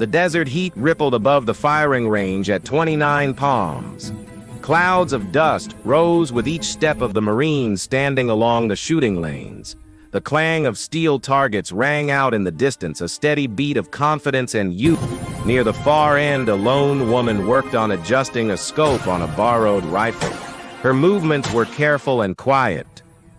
The desert heat rippled above the firing range at 29 palms. Clouds of dust rose with each step of the Marines standing along the shooting lanes. The clang of steel targets rang out in the distance, a steady beat of confidence and youth. Near the far end, a lone woman worked on adjusting a scope on a borrowed rifle. Her movements were careful and quiet.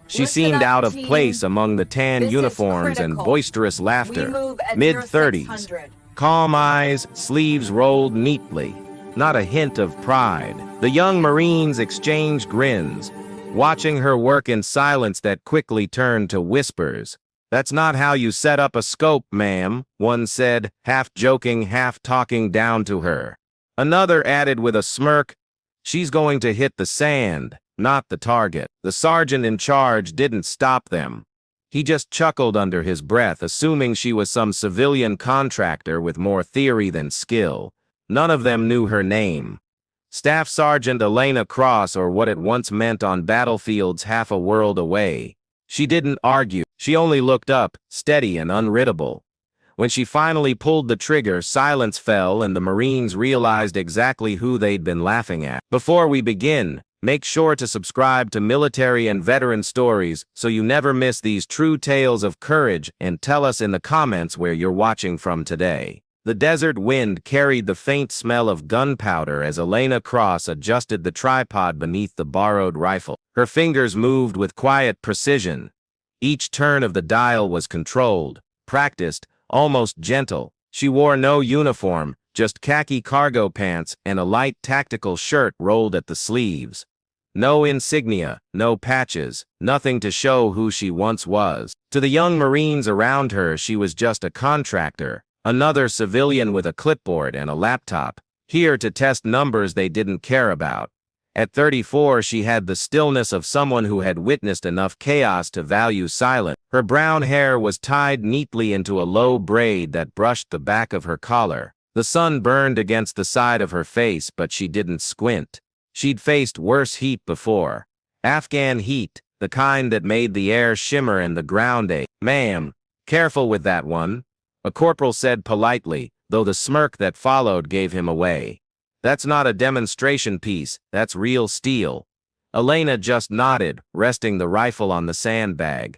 She seemed out of place among the tan uniforms and boisterous laughter. Mid-30s. Calm eyes, sleeves rolled neatly. Not a hint of pride. The young Marines exchanged grins, watching her work in silence that quickly turned to whispers. "That's not how you set up a scope, ma'am," one said, half joking, half talking down to her. Another added with a smirk, "She's going to hit the sand, not the target." The sergeant in charge didn't stop them. He just chuckled under his breath, assuming she was some civilian contractor with more theory than skill. None of them knew her name. Staff Sergeant Elena Cross, or what it once meant on battlefields half a world away. She didn't argue. She only looked up, steady and unreadable. When she finally pulled the trigger, silence fell and the Marines realized exactly who they'd been laughing at. Before we begin, make sure to subscribe to Military and Veteran Stories so you never miss these true tales of courage, and tell us in the comments where you're watching from today. The desert wind carried the faint smell of gunpowder as Elena Cross adjusted the tripod beneath the borrowed rifle. Her fingers moved with quiet precision. Each turn of the dial was controlled, practiced, almost gentle. She wore no uniform, just khaki cargo pants and a light tactical shirt rolled at the sleeves. No insignia, no patches, nothing to show who she once was. To the young Marines around her, she was just a contractor, another civilian with a clipboard and a laptop, here to test numbers they didn't care about. At 34, she had the stillness of someone who had witnessed enough chaos to value silence. Her brown hair was tied neatly into a low braid that brushed the back of her collar. The sun burned against the side of her face, but she didn't squint. She'd faced worse heat before. Afghan heat, the kind that made the air shimmer and the ground ache. "Ma'am, careful with that one," a corporal said politely, though the smirk that followed gave him away. "That's not a demonstration piece, that's real steel." Elena just nodded, resting the rifle on the sandbag.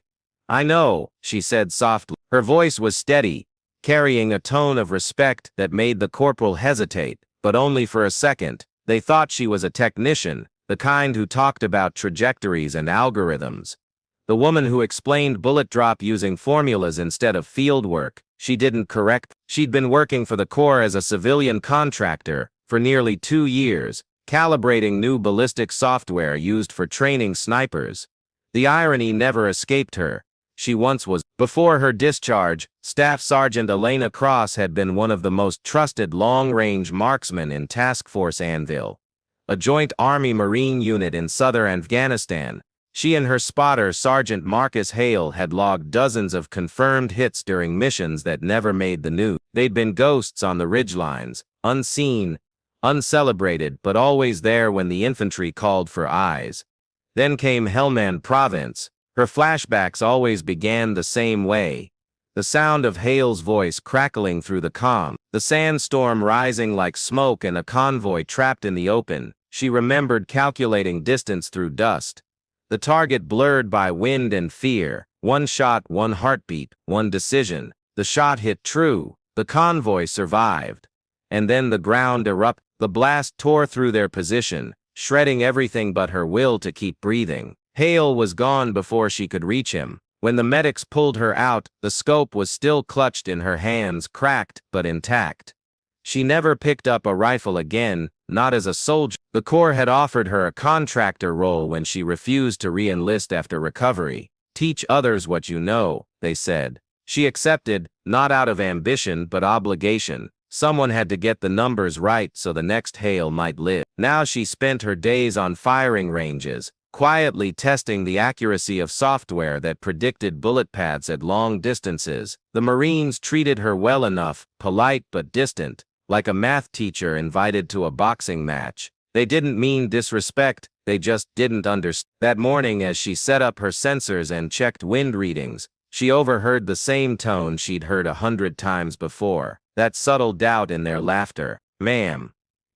"I know," she said softly. Her voice was steady, carrying a tone of respect that made the corporal hesitate, but only for a second. They thought she was a technician, the kind who talked about trajectories and algorithms. The woman who explained bullet drop using formulas instead of field work. She didn't correct. She'd been working for the Corps as a civilian contractor for nearly 2 years, calibrating new ballistic software used for training snipers. The irony never escaped her. She once was. Before her discharge, Staff Sergeant Elena Cross had been one of the most trusted long-range marksmen in Task Force Anvil, a joint Army-Marine unit in southern Afghanistan. She and her spotter, Sergeant Marcus Hale, had logged dozens of confirmed hits during missions that never made the news. They'd been ghosts on the ridgelines, unseen, uncelebrated, but always there when the infantry called for eyes. Then came Helmand Province. Her flashbacks always began the same way. The sound of Hale's voice crackling through the comm, the sandstorm rising like smoke and a convoy trapped in the open. She remembered calculating distance through dust. The target blurred by wind and fear. One shot, one heartbeat, one decision. The shot hit true. The convoy survived. And then the ground erupted. The blast tore through their position, shredding everything but her will to keep breathing. Hale was gone before she could reach him. When the medics pulled her out, the scope was still clutched in her hands, cracked but intact. She never picked up a rifle again, not as a soldier. The Corps had offered her a contractor role when she refused to re-enlist after recovery. "Teach others what you know," they said. She accepted, not out of ambition but obligation. Someone had to get the numbers right so the next Hale might live. Now she spent her days on firing ranges, quietly testing the accuracy of software that predicted bullet paths at long distances. The Marines treated her well enough, polite but distant, like a math teacher invited to a boxing match. They didn't mean disrespect, they just didn't understand. That morning, as she set up her sensors and checked wind readings, she overheard the same tone she'd heard 100 times before. that subtle doubt in their laughter. Ma'am,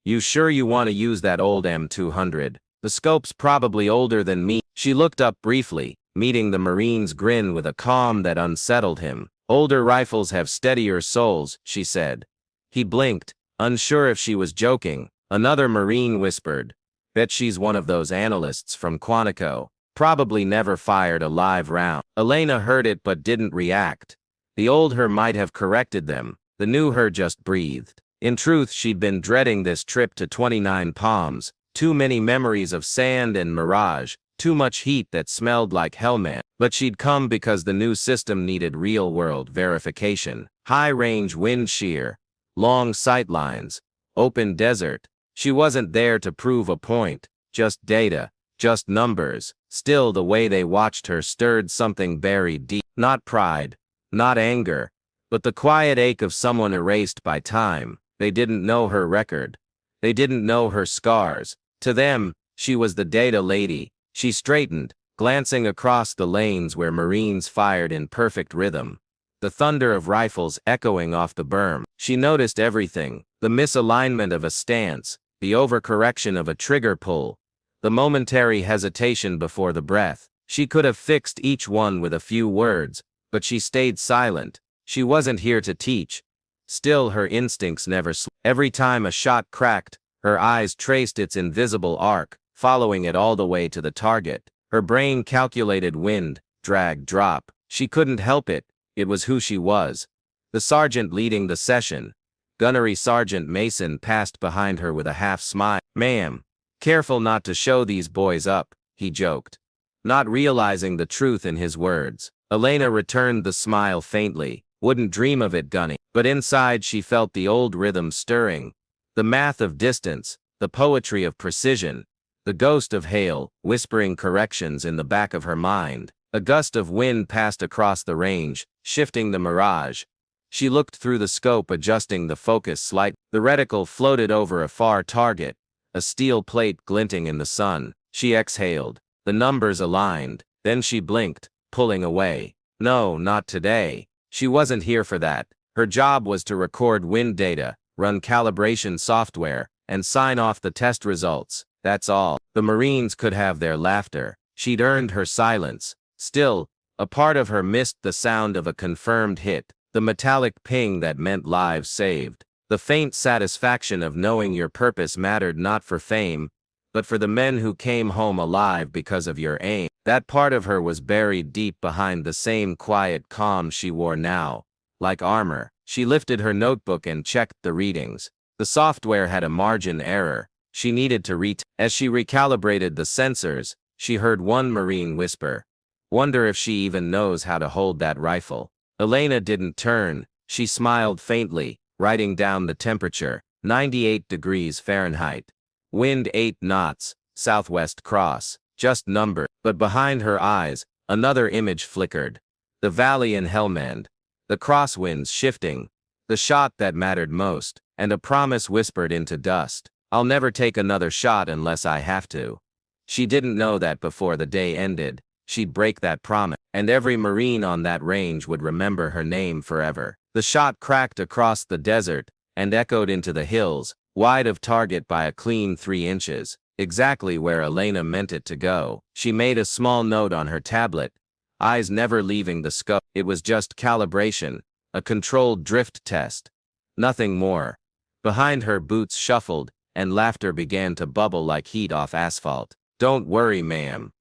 you sure you want to use that old M200? The scope's probably older than me. She looked up briefly, meeting the Marine's grin with a calm that unsettled him. Older rifles have steadier souls, she said. He blinked, unsure if she was joking. Another Marine whispered, bet she's one of those analysts from Quantico. Probably never fired a live round. Elena heard it but didn't react. The old her might have corrected them. The new her just breathed. In truth, she'd been dreading this trip to 29 Palms. Too many memories of sand and mirage. Too much heat that smelled like Hellman. But she'd come because the new system needed real-world verification. High-range wind shear. Long sight lines. Open desert. She wasn't there to prove a point. Just data. Just numbers. Still, the way they watched her stirred something buried deep. Not pride. Not anger. But the quiet ache of someone erased by time. They didn't know her record. They didn't know her scars. To them, she was the data lady. She straightened, glancing across the lanes where Marines fired in perfect rhythm. The thunder of rifles echoing off the berm. She noticed everything. The misalignment of a stance. The overcorrection of a trigger pull. The momentary hesitation before the breath. She could have fixed each one with a few words, but she stayed silent. She wasn't here to teach. Still, her instincts never slept. Every time a shot cracked, her eyes traced its invisible arc, following it all the way to the target. Her brain calculated wind, drag, drop. She couldn't help it. It was who she was. The sergeant leading the session, Gunnery Sergeant Mason, passed behind her with a half smile. Ma'am, careful not to show these boys up, he joked, not realizing the truth in his words. Elena returned the smile faintly. Wouldn't dream of it, Gunny. But inside she felt the old rhythm stirring. The math of distance, the poetry of precision, the ghost of hail, whispering corrections in the back of her mind. A gust of wind passed across the range, shifting the mirage. She looked through the scope, adjusting the focus slightly. The reticle floated over a far target, a steel plate glinting in the sun. She exhaled. The numbers aligned. Then she blinked, pulling away. No, not today. She wasn't here for that. Her job was to record wind data, run calibration software, and sign off the test results. That's all. The Marines could have their laughter. She'd earned her silence. Still, a part of her missed the sound of a confirmed hit, the metallic ping that meant lives saved, the faint satisfaction of knowing your purpose mattered not for fame, but for the men who came home alive because of your aim. That part of her was buried deep behind the same quiet calm she wore now, like armor. She lifted her notebook and checked the readings. The software had a margin error. She needed to As she recalibrated the sensors, she heard one Marine whisper, "Wonder if she even knows how to hold that rifle." Elena didn't turn. She smiled faintly, writing down the temperature, 98 degrees Fahrenheit. Wind 8 knots, southwest cross. Just number. But behind her eyes, another image flickered. The valley in Helmand. The crosswinds shifting. The shot that mattered most. And a promise whispered into dust. I'll never take another shot unless I have to. She didn't know that before the day ended. She'd break that promise. And every Marine on that range would remember her name forever. The shot cracked across the desert and echoed into the hills, wide of target by a clean 3 inches. Exactly where Elena meant it to go. She made a small note on her tablet, eyes never leaving the scope. It was just calibration, a controlled drift test. Nothing more. Behind her, boots shuffled, and laughter began to bubble like heat off asphalt. Don't worry, ma'am.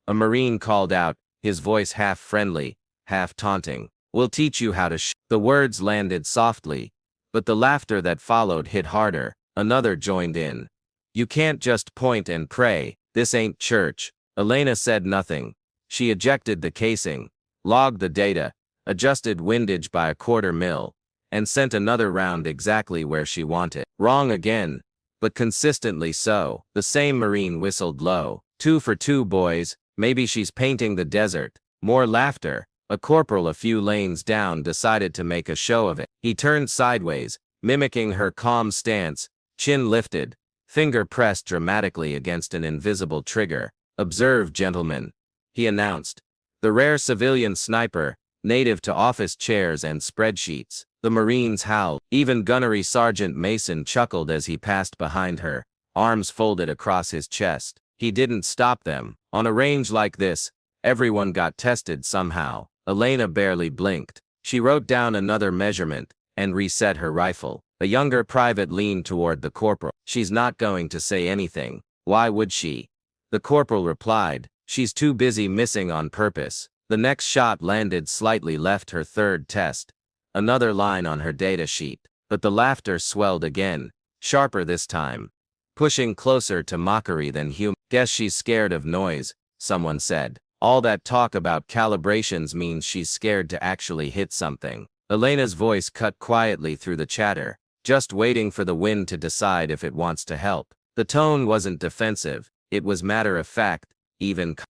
A Marine called out, his voice half friendly, half taunting. We'll teach you how to The words landed softly, but the laughter that followed hit harder. Another joined in. You can't just point and pray. This ain't church. Elena said nothing. She ejected the casing, logged the data, adjusted windage by a 1/4 mil, and sent another round exactly where she wanted. Wrong again, but consistently so. The same Marine whistled low. 2 for 2, boys. Maybe she's painting the desert. More laughter. A corporal a few lanes down decided to make a show of it. He turned sideways, mimicking her calm stance, chin lifted, finger pressed dramatically against an invisible trigger. Observe, gentlemen, he announced. The rare civilian sniper, native to office chairs and spreadsheets. The Marines howled. Even Gunnery Sergeant Mason chuckled as he passed behind her, arms folded across his chest. He didn't stop them. On a range like this, everyone got tested somehow. Elena barely blinked. She wrote down another measurement and reset her rifle. A younger private leaned toward the corporal. "She's not going to say anything. Why would she?" The corporal replied, "She's too busy missing on purpose." The next shot landed slightly left her third test. Another line on her data sheet. But the laughter swelled again, sharper this time, pushing closer to mockery than humor. "Guess she's scared of noise," someone said. "All that talk about calibrations means she's scared to actually hit something." Elena's voice cut quietly through the chatter, just waiting for the wind to decide if it wants to help. The tone wasn't defensive, it was matter-of-fact,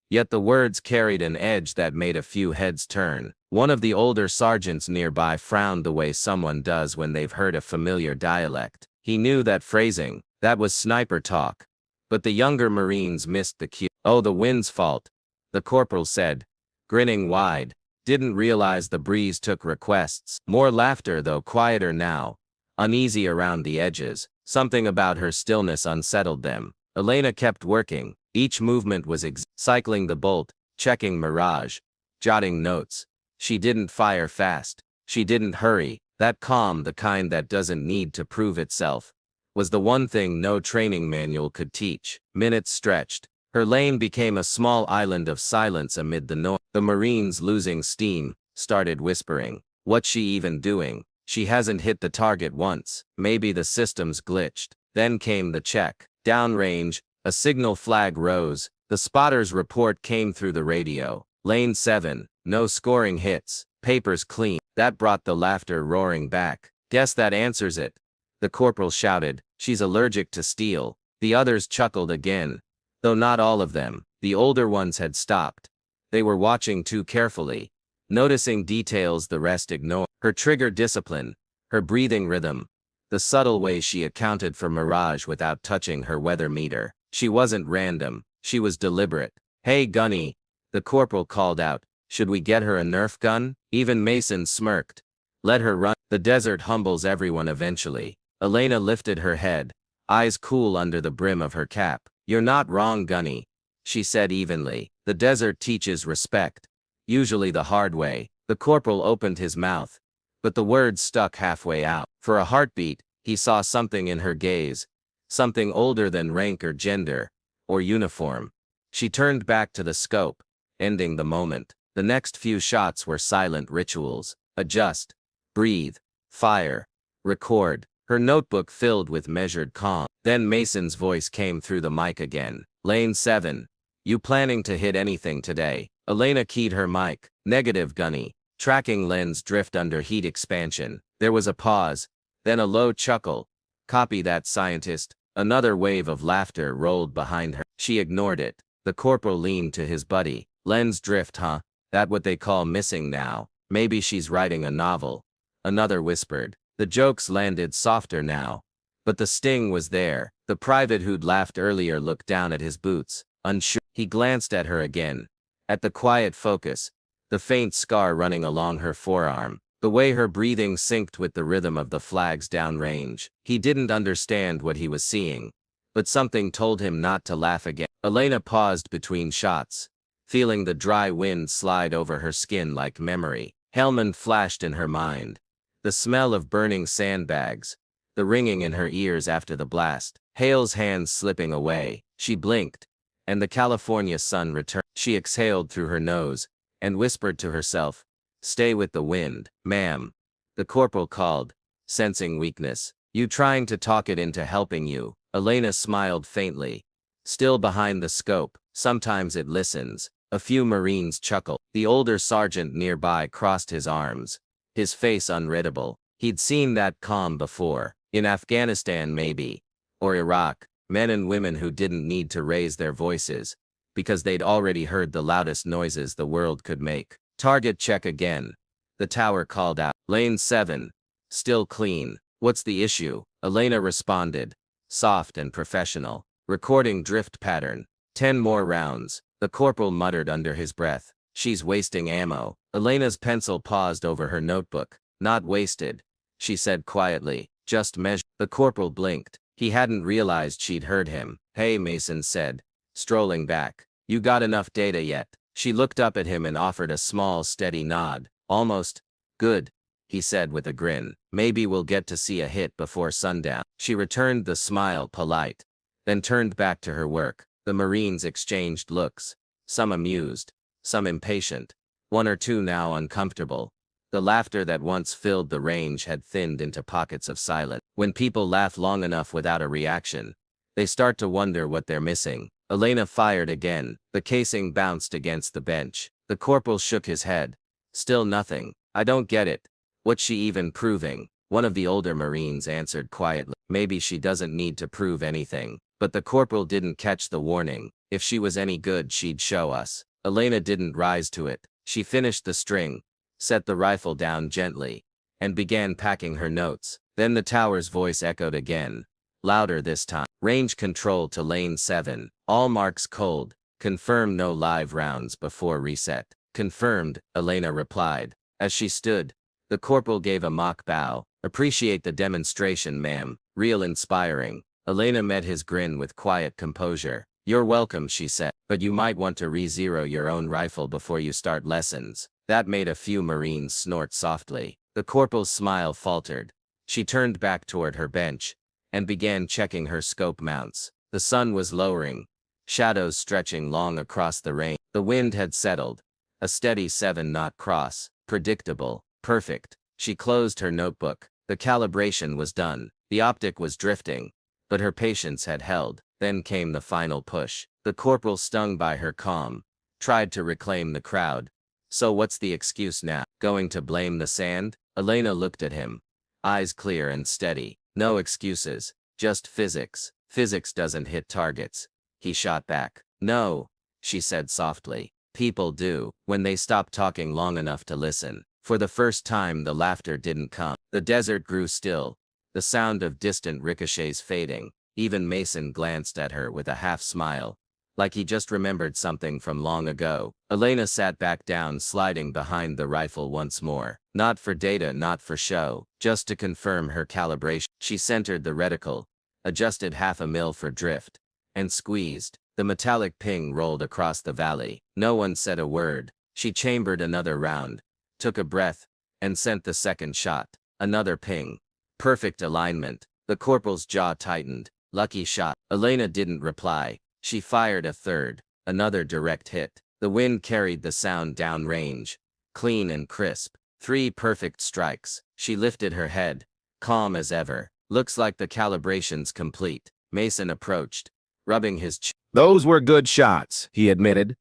yet the words carried an edge that made a few heads turn. One of the older sergeants nearby frowned the way someone does when they've heard a familiar dialect. He knew that phrasing, that was sniper talk. But the younger Marines missed the cue. "Oh, the wind's fault," the corporal said, grinning wide. Didn't realize the breeze took requests. More laughter, though quieter now, uneasy around the edges. Something about her stillness unsettled them. Elena kept working. Each movement was cycling the bolt, checking mirage, jotting notes. She didn't fire fast. She didn't hurry. That calm, the kind that doesn't need to prove itself, was the one thing no training manual could teach. Minutes stretched. Her lane became a small island of silence amid the noise. The Marines, losing steam, started whispering. "What's she even doing? She hasn't hit the target once. Maybe the system's glitched." Then came the check. Downrange, a signal flag rose. The spotter's report came through the radio. "Lane 7, no scoring hits. Papers clean." That brought the laughter roaring back. "Guess that answers it," the corporal shouted. "She's allergic to steel." The others chuckled again, though not all of them. The older ones had stopped. They were watching too carefully, noticing details the rest ignored. Her trigger discipline, her breathing rhythm, the subtle way she accounted for mirage without touching her weather meter. She wasn't random, she was deliberate. "Hey Gunny," the corporal called out. "Should we get her a Nerf gun?" Even Mason smirked. "Let her run. The desert humbles everyone eventually." Elena lifted her head, eyes cool under the brim of her cap. "You're not wrong, Gunny," she said evenly. "The desert teaches respect, usually the hard way." The corporal opened his mouth, but the words stuck halfway out. For a heartbeat, he saw something in her gaze, something older than rank or gender, or uniform. She turned back to the scope, ending the moment. The next few shots were silent rituals. Adjust, breathe, fire, record. Her notebook filled with measured calm. Then Mason's voice came through the mic again. "Lane 7, you planning to hit anything today?" Elena keyed her mic. "Negative, Gunny. Tracking lens drift under heat expansion." There was a pause, then a low chuckle. "Copy that, scientist." Another wave of laughter rolled behind her. She ignored it. The corporal leaned to his buddy. "Lens drift, huh? That what they call missing now? Maybe she's writing a novel." Another whispered. The jokes landed softer now, but the sting was there. The private who'd laughed earlier looked down at his boots, unsure. He glanced at her again, at the quiet focus, the faint scar running along her forearm, the way her breathing synced with the rhythm of the flags downrange. He didn't understand what he was seeing, but something told him not to laugh again. Elena paused between shots, feeling the dry wind slide over her skin like memory. Helmand flashed in her mind. The smell of burning sandbags, the ringing in her ears after the blast, Hale's hands slipping away. She blinked, and the California sun returned. She exhaled through her nose, and whispered to herself, "Stay with the wind." "Ma'am," the corporal called, sensing weakness. "You trying to talk it into helping you?" Elena smiled faintly. Still behind the scope, "Sometimes it listens." A few Marines chuckled. The older sergeant nearby crossed his arms, his face unreadable. He'd seen that calm before, in Afghanistan maybe, or Iraq, men and women who didn't need to raise their voices, because they'd already heard the loudest noises the world could make. "Target check again," the tower called out. "Lane 7, still clean." "What's the issue?" Elena responded, soft and professional. "Recording drift pattern. 10 more rounds." The corporal muttered under his breath. "She's wasting ammo." Elena's pencil paused over her notebook. "Not wasted. she said quietly. Just measure. The corporal blinked. He hadn't realized she'd heard him. Hey, Mason said, strolling back. You got enough data yet? She looked up at him and offered a small, steady nod. Almost. Good, he said with a grin. Maybe we'll get to see a hit before sundown. She returned the smile, polite, then turned back to her work. The Marines exchanged looks, some amused, some impatient, one or two now uncomfortable. The laughter that once filled the range had thinned into pockets of silence. When people laugh long enough without a reaction, they start to wonder what they're missing. Elena fired again. The casing bounced against the bench. The corporal shook his head. Still nothing. I don't get it. What's she even proving? One of the older Marines answered quietly. Maybe she doesn't need to prove anything. But the corporal didn't catch the warning. If she was any good, she'd show us. Elena didn't rise to it. She finished the string, set the rifle down gently, and began packing her notes. Then the tower's voice echoed again, louder this time. Range control to lane 7. All marks cold. Confirm no live rounds before reset. Confirmed, Elena replied. As she stood, the corporal gave a mock bow. Appreciate the demonstration, ma'am. Real inspiring. Elena met his grin with quiet composure. You're welcome, she said. But you might want to re-zero your own rifle before you start lessons. That made a few Marines snort softly. The corporal's smile faltered. She turned back toward her bench and began checking her scope mounts. The sun was lowering, shadows stretching long across the range. The wind had settled, a steady 7-knot cross, predictable, perfect. She closed her notebook. The calibration was done. The optic was drifting, but her patience had held. Then came the final push. The corporal, stung by her calm, tried to reclaim the crowd. So what's the excuse now? Going to blame the sand? Elena looked at him, eyes clear and steady. No excuses, just physics. Physics doesn't hit targets. He shot back. No, she said softly. People do, when they stop talking long enough to listen. For the first time, the laughter didn't come. The desert grew still, the sound of distant ricochets fading. Even Mason glanced at her with a half-smile, like he just remembered something from long ago. Elena sat back down, sliding behind the rifle once more. Not for data, not for show, just to confirm her calibration. She centered the reticle, adjusted 0.5 mil for drift, and squeezed. The metallic ping rolled across the valley. No one said a word. She chambered another round, took a breath, and sent the second shot. Another ping. Perfect alignment. The corporal's jaw tightened. Lucky shot. Elena didn't reply. She fired a third. Another direct hit. The wind carried the sound downrange, clean and crisp. 3 perfect strikes. She lifted her head, calm as ever. Looks like the calibration's complete. Mason approached, rubbing his chin. Those were good shots, he admitted,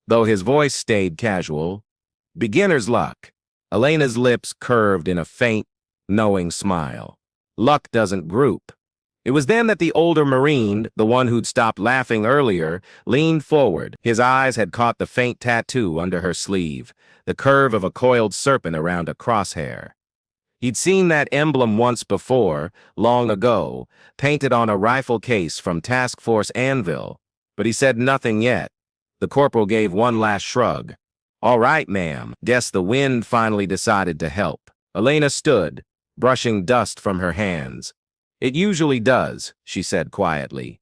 though his voice stayed casual. Beginner's luck. Elena's lips curved in a faint, knowing smile. Luck doesn't group. It was then that the older Marine, the one who'd stopped laughing earlier, leaned forward. His eyes had caught the faint tattoo under her sleeve, the curve of a coiled serpent around a crosshair. He'd seen that emblem once before, long ago, painted on a rifle case from Task Force Anvil, but he said nothing yet. The corporal gave one last shrug. All right, ma'am. Guess the wind finally decided to help. Elena stood, brushing dust from her hands. It usually does, she said quietly.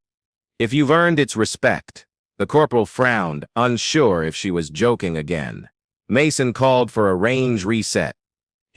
If you've earned its respect. The corporal frowned, unsure if she was joking again. Mason called for a range reset,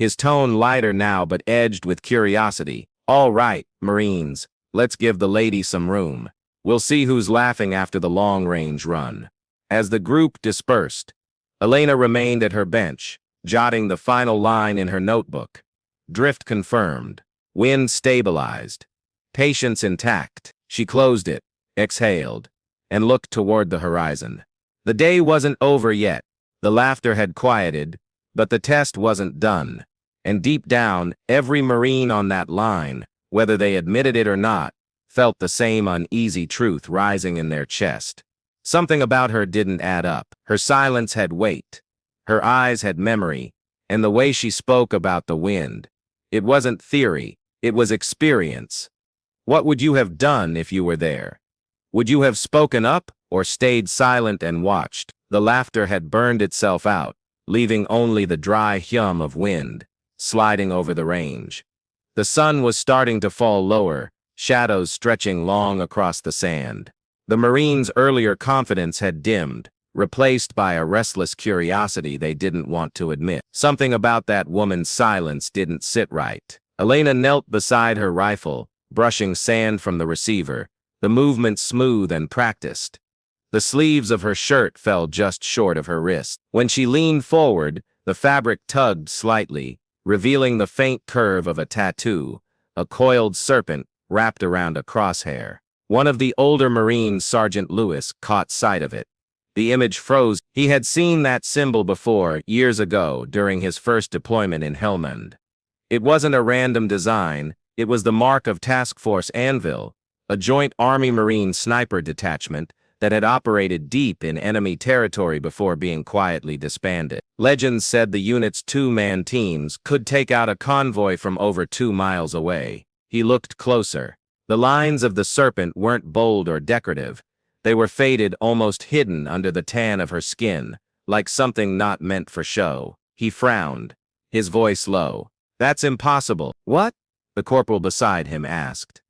his tone lighter now but edged with curiosity. All right, Marines, let's give the lady some room. We'll see who's laughing after the long-range run. As the group dispersed, Elena remained at her bench, jotting the final line in her notebook. Drift confirmed. Wind stabilized. Patience intact. She closed it, exhaled, and looked toward the horizon. The day wasn't over yet. The laughter had quieted, but the test wasn't done. And deep down, every Marine on that line, whether they admitted it or not, felt the same uneasy truth rising in their chest. Something about her didn't add up. Her silence had weight. Her eyes had memory. And the way she spoke about the wind. It wasn't theory. It was experience. What would you have done if you were there? Would you have spoken up or stayed silent and watched? The laughter had burned itself out, leaving only the dry hum of wind sliding over the range. The sun was starting to fall lower, shadows stretching long across the sand. The Marines' earlier confidence had dimmed, replaced by a restless curiosity they didn't want to admit. Something about that woman's silence didn't sit right. Elena knelt beside her rifle, brushing sand from the receiver, the movement smooth and practiced. The sleeves of her shirt fell just short of her wrist. When she leaned forward, the fabric tugged slightly, revealing the faint curve of a tattoo, a coiled serpent wrapped around a crosshair. One of the older Marines, Sergeant Lewis, caught sight of it. The image froze. He had seen that symbol before, years ago, during his first deployment in Helmand. It wasn't a random design, it was the mark of Task Force Anvil, a joint Army-Marine sniper detachment that had operated deep in enemy territory before being quietly disbanded. Legends said the unit's two-man teams could take out a convoy from over 2 miles away. He looked closer. The lines of the serpent weren't bold or decorative. They were faded, almost hidden under the tan of her skin, like something not meant for show. He frowned, his voice low. "That's impossible." "What?" the corporal beside him asked.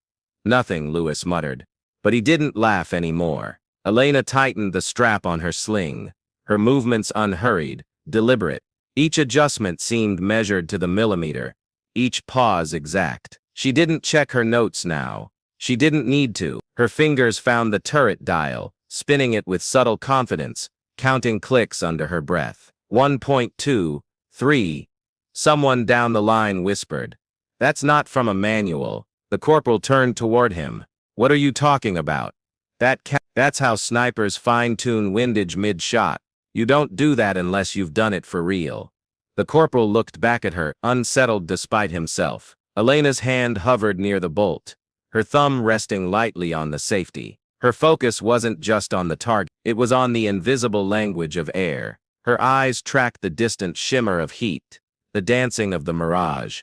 "Nothing," Lewis muttered. But he didn't laugh anymore. Elena tightened the strap on her sling, her movements unhurried, deliberate. Each adjustment seemed measured to the millimeter, each pause exact. She didn't check her notes now. She didn't need to. Her fingers found the turret dial, spinning it with subtle confidence, counting clicks under her breath. 1.2, 3. Someone down the line whispered. "That's not from a manual." The corporal turned toward him. "What are you talking about?" That's how snipers fine-tune windage mid-shot. You don't do that unless you've done it for real." The corporal looked back at her, unsettled despite himself. Elena's hand hovered near the bolt, her thumb resting lightly on the safety. Her focus wasn't just on the target, it was on the invisible language of air. Her eyes tracked the distant shimmer of heat, the dancing of the mirage.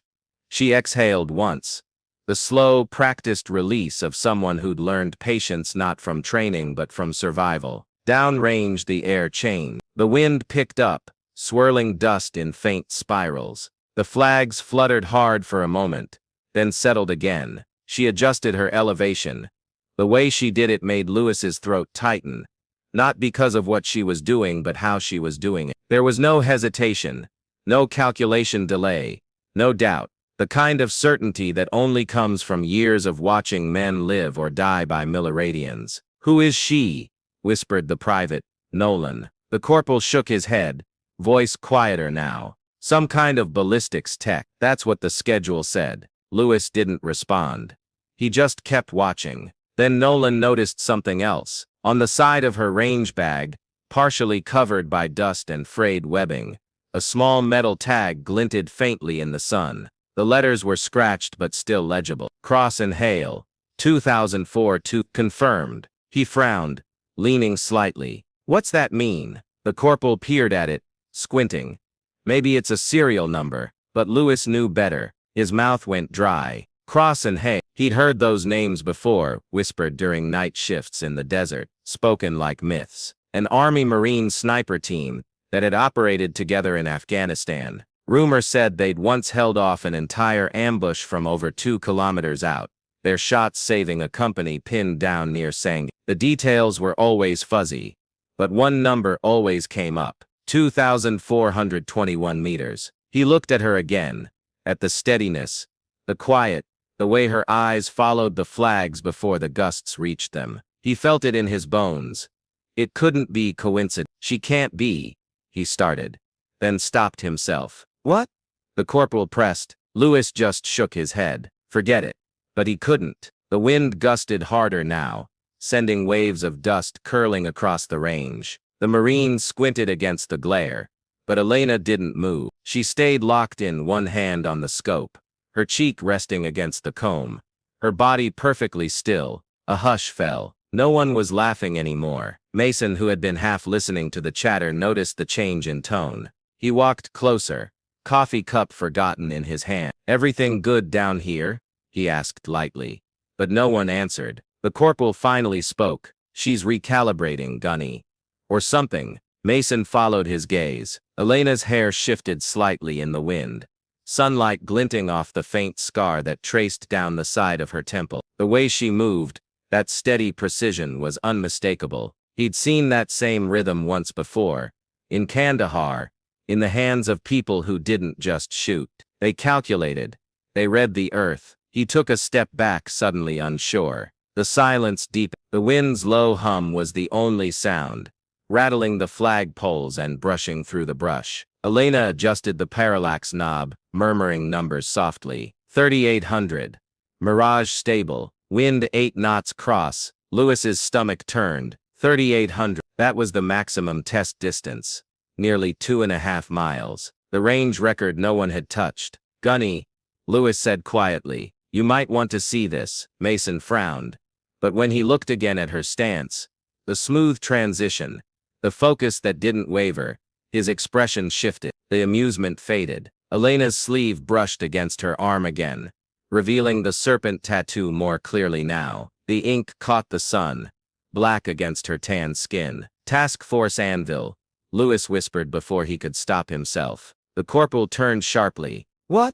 She exhaled once, the slow, practiced release of someone who'd learned patience not from training but from survival. Downrange the air changed. The wind picked up, swirling dust in faint spirals. The flags fluttered hard for a moment, then settled again. She adjusted her elevation. The way she did it made Lewis's throat tighten, not because of what she was doing but how she was doing it. There was no hesitation, no calculation delay, no doubt. The kind of certainty that only comes from years of watching men live or die by miliradians. "Who is she?" whispered the private, Nolan. The corporal shook his head, voice quieter now. "Some kind of ballistics tech." "That's what the schedule said." Lewis didn't respond. He just kept watching. Then Nolan noticed something else. On the side of her range bag, partially covered by dust and frayed webbing, a small metal tag glinted faintly in the sun. The letters were scratched but still legible. "Cross and Hale, 2004-2, confirmed." He frowned, leaning slightly. "What's that mean?" The corporal peered at it, squinting. "Maybe it's a serial number," but Lewis knew better. His mouth went dry. Cross and Hale. He'd heard those names before, whispered during night shifts in the desert, spoken like myths. An Army-Marine sniper team that had operated together in Afghanistan. Rumor said they'd once held off an entire ambush from over 2 kilometers out, their shots saving a company pinned down near Sang. The details were always fuzzy, but one number always came up: 2,421 meters. He looked at her again, at the steadiness, the quiet, the way her eyes followed the flags before the gusts reached them. He felt it in his bones. It couldn't be coincidence. "She can't be," he started, then stopped himself. "What?" the corporal pressed. Lewis just shook his head. "Forget it." But he couldn't. The wind gusted harder now, sending waves of dust curling across the range. The Marines squinted against the glare, but Elena didn't move. She stayed locked in, one hand on the scope, her cheek resting against the comb, her body perfectly still. A hush fell. No one was laughing anymore. Mason, who had been half listening to the chatter, noticed the change in tone. He walked closer, coffee cup forgotten in his hand. "Everything good down here?" he asked lightly. But no one answered. The corporal finally spoke. "She's recalibrating, Gunny." Or something. Mason followed his gaze. Elena's hair shifted slightly in the wind, sunlight glinting off the faint scar that traced down the side of her temple. The way she moved, that steady precision, was unmistakable. He'd seen that same rhythm once before, in Kandahar, in the hands of people who didn't just shoot. They calculated. They read the earth. He took a step back, suddenly unsure. The silence deepened. The wind's low hum was the only sound, rattling the flagpoles and brushing through the brush. Elena adjusted the parallax knob, murmuring numbers softly. 3800. Mirage stable. Wind 8 knots cross. Lewis's stomach turned. 3800. That was the maximum test distance. Nearly 2.5 miles. The range record no one had touched. Gunny, Lewis said quietly. You might want to see this. Mason frowned. But when he looked again at her stance, the smooth transition, the focus that didn't waver, his expression shifted. The amusement faded. Elena's sleeve brushed against her arm again, revealing the serpent tattoo more clearly now. The ink caught the sun, black against her tan skin. Task Force Anvil, Lewis whispered before he could stop himself. The corporal turned sharply. What?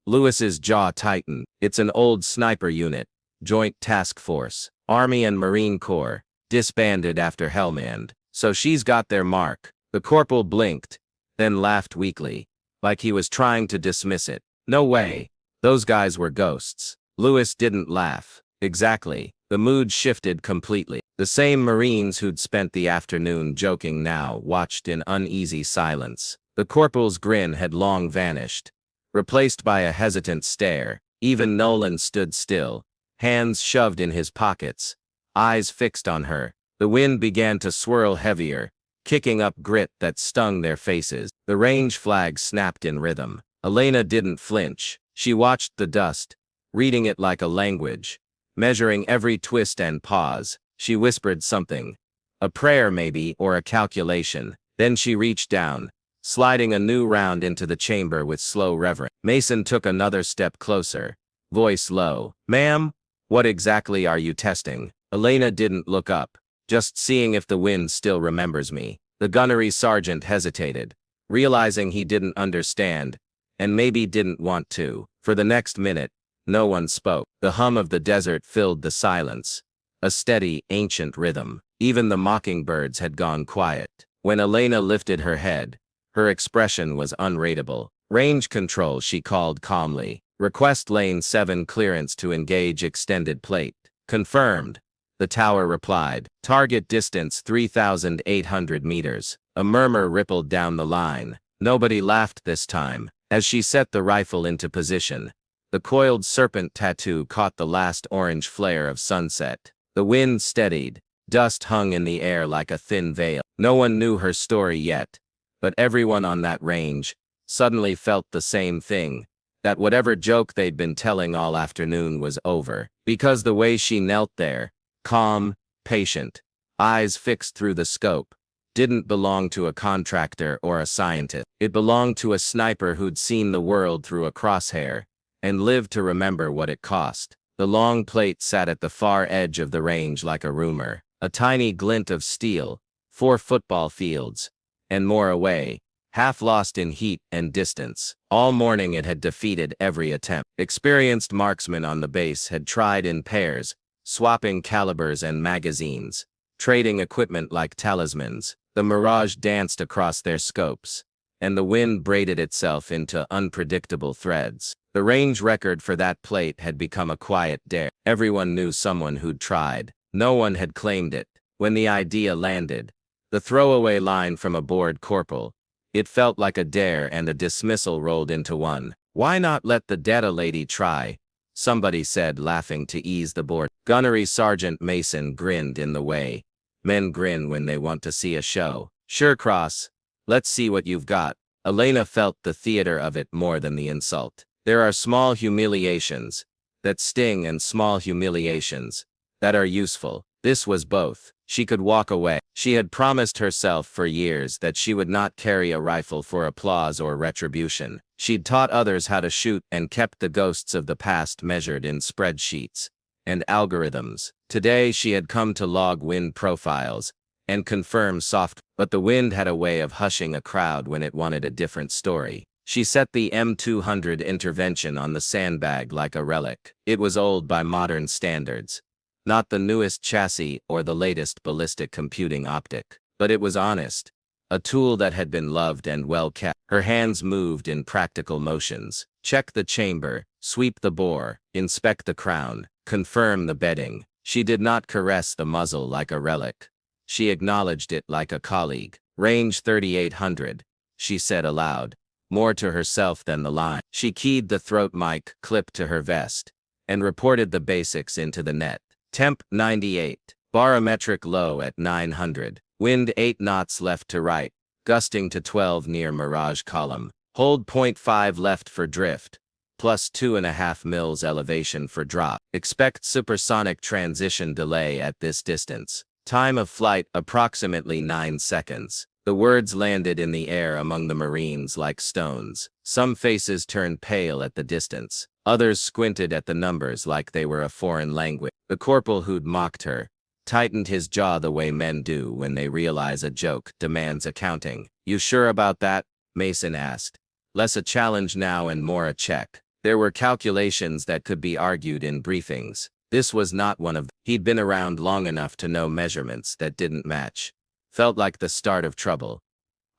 Lewis's jaw tightened. It's an old sniper unit, Joint Task Force, Army and Marine Corps, disbanded after Helmand. So she's got their mark. The corporal blinked, then laughed weakly, like he was trying to dismiss it. No way. Those guys were ghosts. Lewis didn't laugh. Exactly. The mood shifted completely. The same Marines who'd spent the afternoon joking now watched in uneasy silence. The corporal's grin had long vanished, replaced by a hesitant stare. Even Nolan stood still, hands shoved in his pockets, eyes fixed on her. The wind began to swirl heavier, kicking up grit that stung their faces. The range flag snapped in rhythm. Elena didn't flinch. She watched the dust, reading it like a language, measuring every twist and pause. She whispered something, a prayer maybe, or a calculation. Then she reached down, sliding a new round into the chamber with slow reverence. Mason took another step closer, voice low. Ma'am, what exactly are you testing? Elena didn't look up, just seeing if the wind still remembers me. The gunnery sergeant hesitated, realizing he didn't understand, and maybe didn't want to. For the next minute, no one spoke. The hum of the desert filled the silence, a steady, ancient rhythm. Even the mockingbirds had gone quiet. When Elena lifted her head, her expression was unreadable. Range control, she called calmly. Request lane 7 clearance to engage extended plate. Confirmed. The tower replied. Target distance 3,800 meters. A murmur rippled down the line. Nobody laughed this time. As she set the rifle into position, the coiled serpent tattoo caught the last orange flare of sunset. The wind steadied. Dust hung in the air like a thin veil. No one knew her story yet, but everyone on that range suddenly felt the same thing, that whatever joke they'd been telling all afternoon was over. Because the way she knelt there, calm, patient, eyes fixed through the scope, didn't belong to a contractor or a scientist. It belonged to a sniper who'd seen the world through a crosshair and lived to remember what it cost. The long plate sat at the far edge of the range like a rumor, a tiny glint of steel, 4 football fields, and more away, half lost in heat and distance. All morning it had defeated every attempt. Experienced marksmen on the base had tried in pairs, swapping calibers and magazines, trading equipment like talismans. The mirage danced across their scopes, and the wind braided itself into unpredictable threads. The range record for that plate had become a quiet dare. Everyone knew someone who'd tried. No one had claimed it. When the idea landed, the throwaway line from a bored corporal, it felt like a dare and a dismissal rolled into one. Why not let the data lady try? Somebody said, laughing to ease the bored. Gunnery Sergeant Mason grinned in the way men grin when they want to see a show. Sure, Cross. Let's see what you've got. Elena felt the theater of it more than the insult. There are small humiliations that sting and small humiliations that are useful. This was both. She could walk away. She had promised herself for years that she would not carry a rifle for applause or retribution. She'd taught others how to shoot and kept the ghosts of the past measured in spreadsheets and algorithms. Today she had come to log wind profiles and confirm soft, but the wind had a way of hushing a crowd when it wanted a different story. She set the M200 intervention on the sandbag like a relic. It was old by modern standards. Not the newest chassis or the latest ballistic computing optic, but it was honest. A tool that had been loved and well kept. Her hands moved in practical motions. Check the chamber, sweep the bore, inspect the crown, confirm the bedding. She did not caress the muzzle like a relic. She acknowledged it like a colleague. Range 3800, she said aloud, more to herself than the line. She keyed the throat mic clip to her vest and reported the basics into the net. Temp 98, barometric low at 900, wind 8 knots left to right, gusting to 12 near Mirage Column. Hold .5 left for drift, plus 2.5 mils elevation for drop. Expect supersonic transition delay at this distance. Time of flight approximately 9 seconds. The words landed in the air among the Marines like stones. Some faces turned pale at the distance. Others squinted at the numbers like they were a foreign language. The corporal who'd mocked her tightened his jaw the way men do when they realize a joke demands accounting. "You sure about that?" Mason asked. Less a challenge now and more a check. There were calculations that could be argued in briefings. This was not one of them. He'd been around long enough to know measurements that didn't match. Felt like the start of trouble.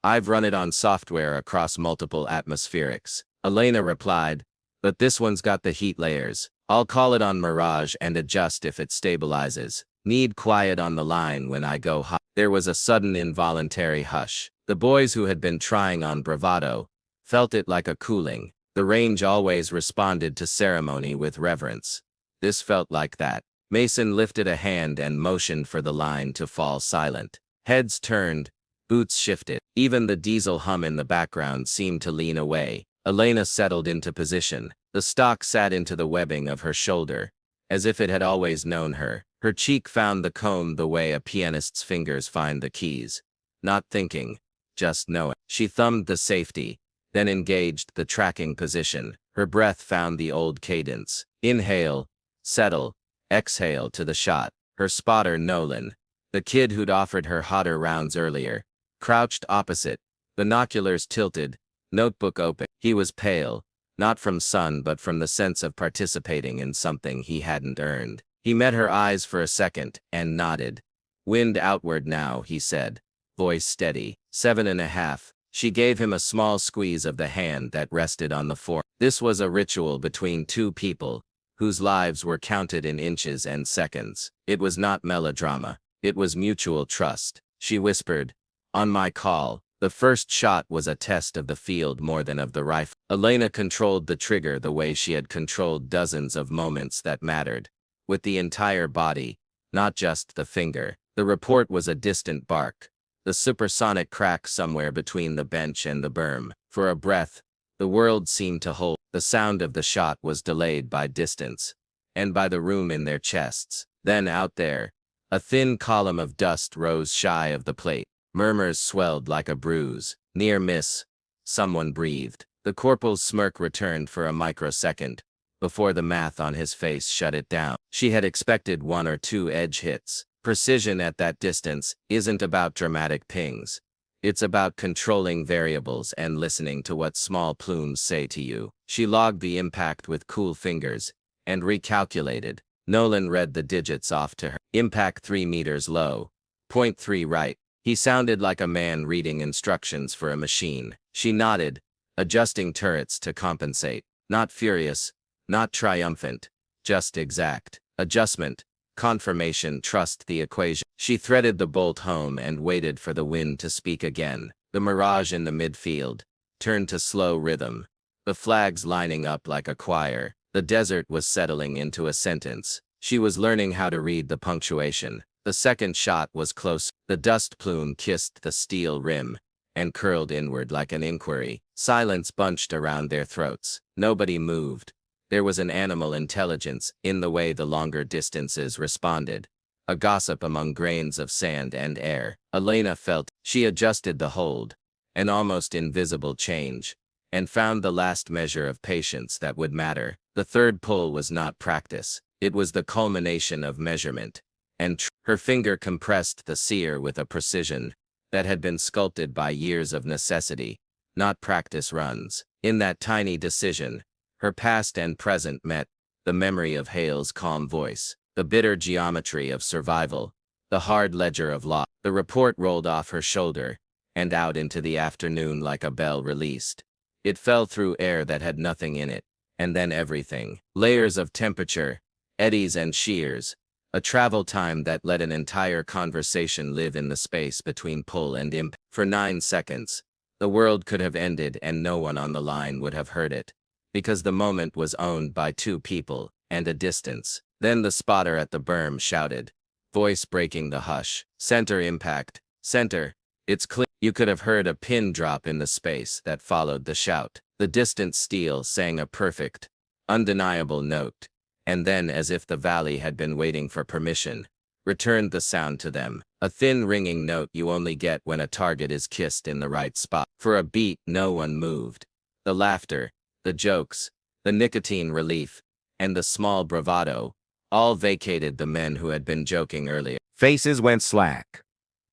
"I've run it on software across multiple atmospherics," Elena replied, "but this one's got the heat layers. I'll call it on Mirage and adjust if it stabilizes. Need quiet on the line when I go hot." There was a sudden involuntary hush. The boys who had been trying on bravado felt it like a cooling. The range always responded to ceremony with reverence. This felt like that. Mason lifted a hand and motioned for the line to fall silent. Heads turned, boots shifted. Even the diesel hum in the background seemed to lean away. Elena settled into position. The stock sat into the webbing of her shoulder, as if it had always known her. Her cheek found the comb the way a pianist's fingers find the keys. Not thinking, just knowing. She thumbed the safety, then engaged the tracking position. Her breath found the old cadence. Inhale, settle, exhale to the shot. Her spotter, Nolan, the kid who'd offered her hotter rounds earlier, crouched opposite, binoculars tilted, notebook open. He was pale, not from sun but from the sense of participating in something he hadn't earned. He met her eyes for a second and nodded. "Wind outward now," he said, voice steady. 7.5. She gave him a small squeeze of the hand that rested on the form. This was a ritual between two people whose lives were counted in inches and seconds. It was not melodrama. It was mutual trust. She whispered, "On my call." The first shot was a test of the field more than of the rifle. Elena controlled the trigger the way she had controlled dozens of moments that mattered. With the entire body, not just the finger. The report was a distant bark. The supersonic crack somewhere between the bench and the berm. For a breath, the world seemed to hold. The sound of the shot was delayed by distance, and by the room in their chests. Then out there, a thin column of dust rose shy of the plate. Murmurs swelled like a bruise. Near miss. Someone breathed. The corporal's smirk returned for a microsecond, before the math on his face shut it down. She had expected 1 or 2 edge hits. Precision at that distance isn't about dramatic pings. It's about controlling variables and listening to what small plumes say to you. She logged the impact with cool fingers and recalculated. Nolan read the digits off to her. Impact 3 meters low. .3 right. He sounded like a man reading instructions for a machine. She nodded, adjusting turrets to compensate. Not furious, not triumphant, just exact. Adjustment, confirmation, trust the equation. She threaded the bolt home and waited for the wind to speak again. The Mirage in the midfield turned to slow rhythm, the flags lining up like a choir. The desert was settling into a sentence. She was learning how to read the punctuation. The second shot was close. The dust plume kissed the steel rim and curled inward like an inquiry. Silence bunched around their throats. Nobody moved. There was an animal intelligence in the way the longer distances responded. A gossip among grains of sand and air. Elena felt. She adjusted the hold, an almost invisible change, and found the last measure of patience that would matter. The third pull was not practice. It was the culmination of measurement. And her finger compressed the sear with a precision that had been sculpted by years of necessity, not practice runs. In that tiny decision, her past and present met, the memory of Hale's calm voice, the bitter geometry of survival, the hard ledger of law. The report rolled off her shoulder and out into the afternoon like a bell released. It fell through air that had nothing in it, and then everything. Layers of temperature, eddies and shears, a travel time that let an entire conversation live in the space between pull and impact. For 9 seconds, the world could have ended and no one on the line would have heard it, because the moment was owned by 2 people and a distance. Then the spotter at the berm shouted, voice breaking the hush, "Center impact, center, it's clear." You could have heard a pin drop in the space that followed the shout. The distant steel sang a perfect, undeniable note, and then, as if the valley had been waiting for permission, returned the sound to them, a thin ringing note you only get when a target is kissed in the right spot. For a beat, no one moved. The laughter, the jokes, the nicotine relief, and the small bravado, all vacated the men who had been joking earlier. Faces went slack.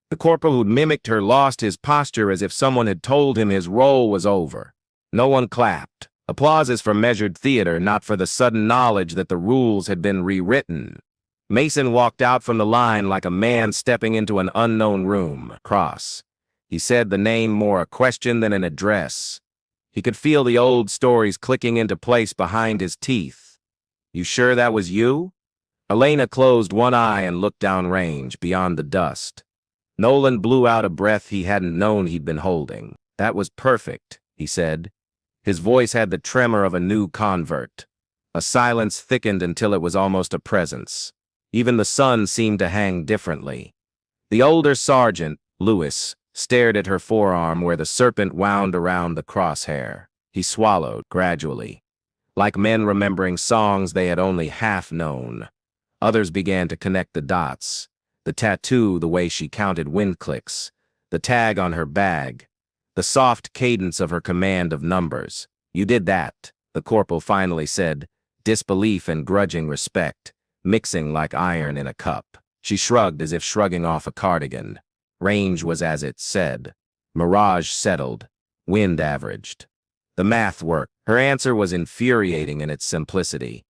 The corporal who'd mimicked her lost his posture as if someone had told him his role was over. No one clapped. Applause is for measured theater, not for the sudden knowledge that the rules had been rewritten. Mason walked out from the line like a man stepping into an unknown room. Cross. He said the name more a question than an address. He could feel the old stories clicking into place behind his teeth. You sure that was you? Elena closed one eye and looked downrange, beyond the dust. Nolan blew out a breath he hadn't known he'd been holding. That was perfect, he said. His voice had the tremor of a new convert. A silence thickened until it was almost a presence. Even the sun seemed to hang differently. The older sergeant, Lewis, stared at her forearm where the serpent wound around the crosshair. He swallowed, gradually. Like men remembering songs they had only half known. Others began to connect the dots. The tattoo, the way she counted wind clicks, the tag on her bag, the soft cadence of her command of numbers. You did that, the corporal finally said, disbelief and grudging respect, mixing like iron in a cup. She shrugged as if shrugging off a cardigan. Range was as it said. Mirage settled. Wind averaged. The math worked. Her answer was infuriating in its simplicity.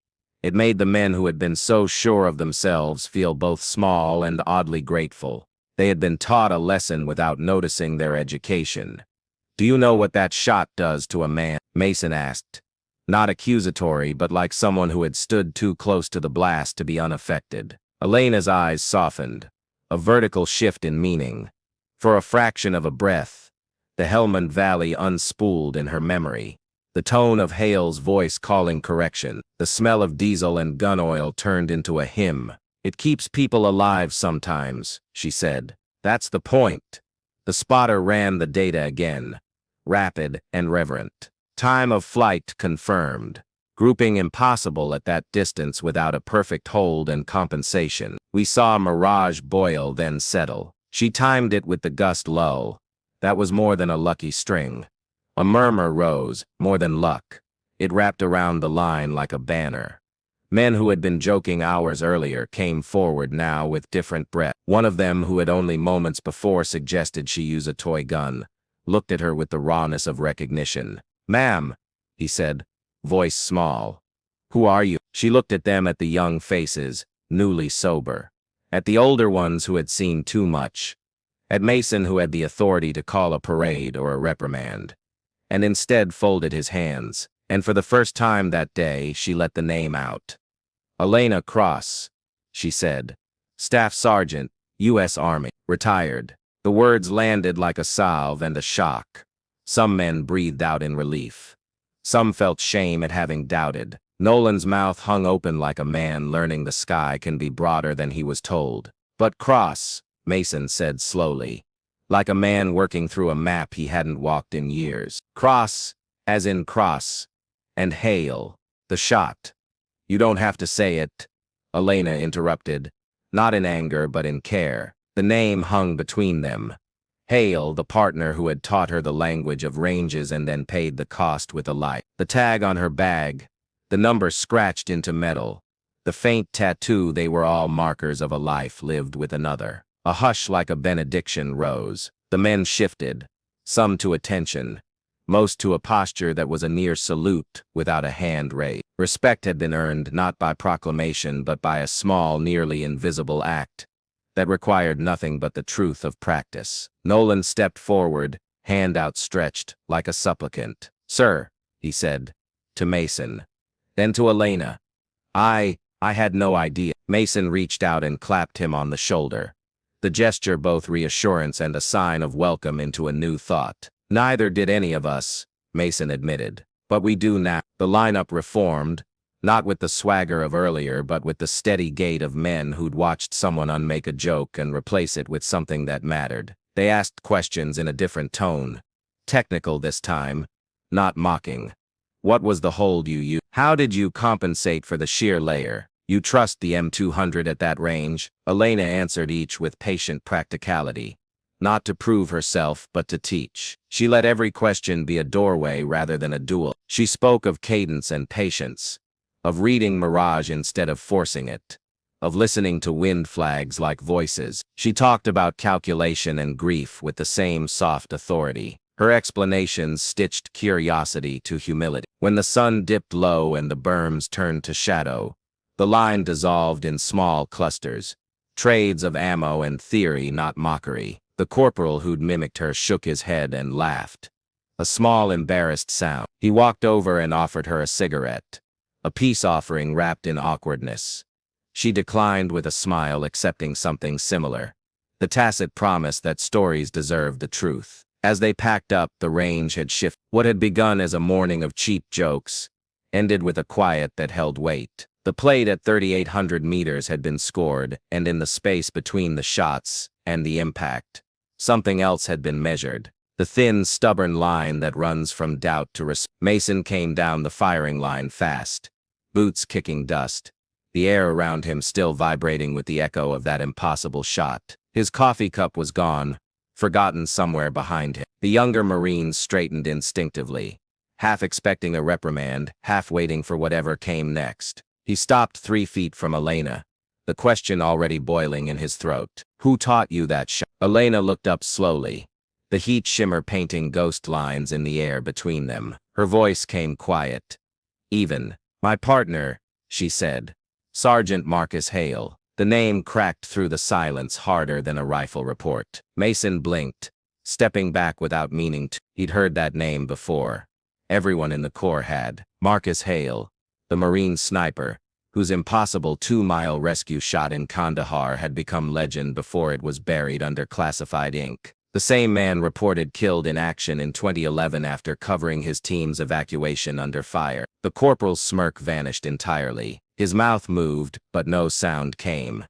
It made the men who had been so sure of themselves feel both small and oddly grateful. They had been taught a lesson without noticing their education. Do you know what that shot does to a man? Mason asked. Not accusatory, but like someone who had stood too close to the blast to be unaffected. Elena's eyes softened. A vertical shift in meaning. For a fraction of a breath, the Helmand Valley unspooled in her memory. The tone of Hale's voice calling correction, the smell of diesel and gun oil turned into a hymn. It keeps people alive sometimes, she said. That's the point. The spotter ran the data again. Rapid and reverent. Time of flight confirmed. Grouping impossible at that distance without a perfect hold and compensation. We saw Mirage boil, then settle. She timed it with the gust lull. That was more than a lucky string. A murmur rose, more than luck. It wrapped around the line like a banner. Men who had been joking hours earlier came forward now with different breath. One of them, who had only moments before suggested she use a toy gun, looked at her with the rawness of recognition. "Ma'am," he said, voice small. "Who are you?" She looked at them, at the young faces, newly sober. At the older ones who had seen too much. At Mason, who had the authority to call a parade or a reprimand. And instead folded his hands, and for the first time that day she let the name out. "Elena Cross," she said. "Staff Sergeant, U.S. Army, retired." The words landed like a salve and a shock. Some men breathed out in relief. Some felt shame at having doubted. Nolan's mouth hung open like a man learning the sky can be broader than he was told. "But Cross," Mason said slowly. Like a man working through a map he hadn't walked in years. "Cross, as in cross, and Hale, the shot." "You don't have to say it," Elena interrupted, not in anger but in care. The name hung between them. Hale, the partner who had taught her the language of ranges and then paid the cost with a life. The tag on her bag, the number scratched into metal, the faint tattoo, they were all markers of a life lived with another. A hush like a benediction rose. The men shifted, some to attention, most to a posture that was a near salute without a hand raised. Respect had been earned not by proclamation but by a small, nearly invisible act that required nothing but the truth of practice. Nolan stepped forward, hand outstretched, like a supplicant. "Sir," he said, to Mason. Then to Elena. I had no idea." Mason reached out and clapped him on the shoulder. The gesture both reassurance and a sign of welcome into a new thought. "Neither did any of us," Mason admitted. "But we do now." The lineup reformed, not with the swagger of earlier but with the steady gait of men who'd watched someone unmake a joke and replace it with something that mattered. They asked questions in a different tone. Technical this time, not mocking. "What was the hold you used? How did you compensate for the shear layer? You trust the M200 at that range?" Elena answered each with patient practicality. Not to prove herself, but to teach. She let every question be a doorway rather than a duel. She spoke of cadence and patience, of reading mirage instead of forcing it, of listening to wind flags like voices. She talked about calculation and grief with the same soft authority. Her explanations stitched curiosity to humility. When the sun dipped low and the berms turned to shadow, the line dissolved in small clusters, trades of ammo and theory, not mockery. The corporal who'd mimicked her shook his head and laughed. A small, embarrassed sound. He walked over and offered her a cigarette, a peace offering wrapped in awkwardness. She declined with a smile, accepting something similar, the tacit promise that stories deserved the truth. As they packed up, the range had shifted. What had begun as a morning of cheap jokes ended with a quiet that held weight. The plate at 3,800 meters had been scored, and in the space between the shots and the impact, something else had been measured. The thin, stubborn line that runs from doubt to respect. Mason came down the firing line fast, boots kicking dust, the air around him still vibrating with the echo of that impossible shot. His coffee cup was gone, forgotten somewhere behind him. The younger Marine straightened instinctively, half expecting a reprimand, half waiting for whatever came next. He stopped 3 feet from Elena, the question already boiling in his throat. "Who taught you that shot?" Elena looked up slowly, the heat shimmer painting ghost lines in the air between them. Her voice came quiet, even. "My partner," she said. "Sergeant Marcus Hale." The name cracked through the silence harder than a rifle report. Mason blinked, stepping back without meaning to. He'd heard that name before. Everyone in the Corps had. Marcus Hale, the Marine sniper, whose impossible 2-mile rescue shot in Kandahar had become legend before it was buried under classified ink. The same man reported killed in action in 2011 after covering his team's evacuation under fire. The corporal's smirk vanished entirely. His mouth moved, but no sound came.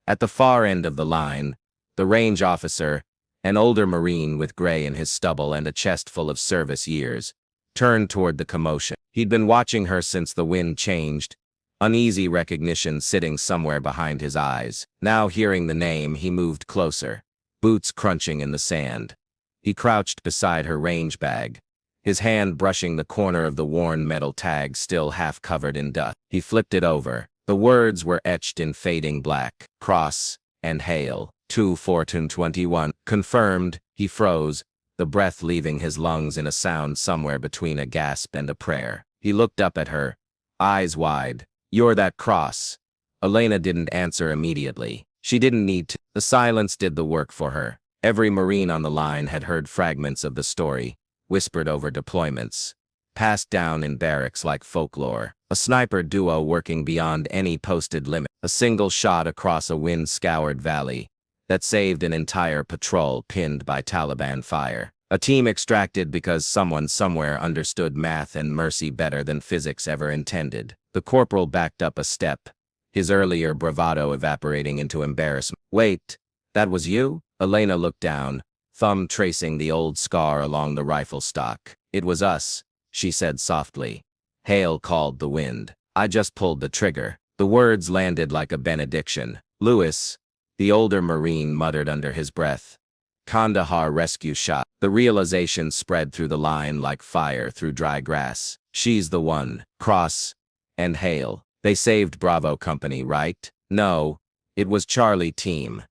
At the far end of the line, the range officer, an older Marine with gray in his stubble and a chest full of service years, turned toward the commotion. He'd been watching her since the wind changed, uneasy recognition sitting somewhere behind his eyes. Now hearing the name, he moved closer, boots crunching in the sand. He crouched beside her range bag, his hand brushing the corner of the worn metal tag still half covered in dust. He flipped it over. The words were etched in fading black. "Cross and Hale, 2 Fortune 21. Confirmed." He froze, the breath leaving his lungs in a sound somewhere between a gasp and a prayer. He looked up at her, eyes wide. "You're that Cross." Elena didn't answer immediately. She didn't need to. The silence did the work for her. Every Marine on the line had heard fragments of the story, whispered over deployments, passed down in barracks like folklore. A sniper duo working beyond any posted limit. A single shot across a wind-scoured valley that saved an entire patrol pinned by Taliban fire. A team extracted because someone somewhere understood math and mercy better than physics ever intended. The corporal backed up a step, his earlier bravado evaporating into embarrassment. "Wait, that was you?" Elena looked down, thumb tracing the old scar along the rifle stock. "It was us," she said softly. "Hale called the wind. I just pulled the trigger." The words landed like a benediction. "Lewis," the older Marine muttered under his breath. "Kandahar rescue shot." The realization spread through the line like fire through dry grass. "She's the one." Cross and Hale. They saved Bravo Company, right? "No, it was Charlie team.